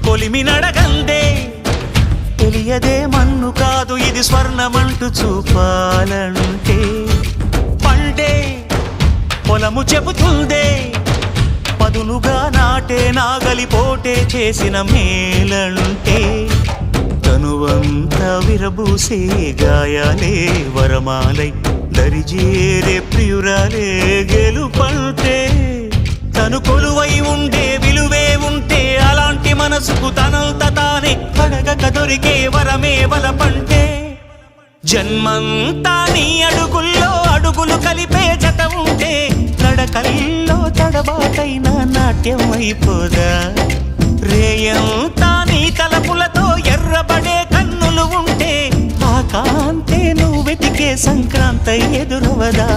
కొలిమి నడగందే తెలియదే మన్ను కాదు ఇది స్వర్ణమంటూ చూపాలంటే పండే పొలము చెబుతుందే పదునుగా నాటే నాగలిపోటే చేసిన మేలంటే తనువంతా విరబూసే గాయాలే వరమాలై దరిజేరే ప్రియురాలే గెలుపంటే తను కొలువై ఉండే విలువే ఉంటే అలాంటి మనసుకు తనంత తానే అడగక దొరికే వరమే వలపంటే జన్మంతా నీ అడుగుల్లో అడుగులు కలిపే జత ఉంటే నడకల్లో తడబాటైన నాట్యం అయిపోదా రేయంతా నీ తలపులతో ఎర్రబడే కన్నులు ఉంటే ఆ కాంతే నువ్వు వెతికే సంక్రాంతి ఎదురవదా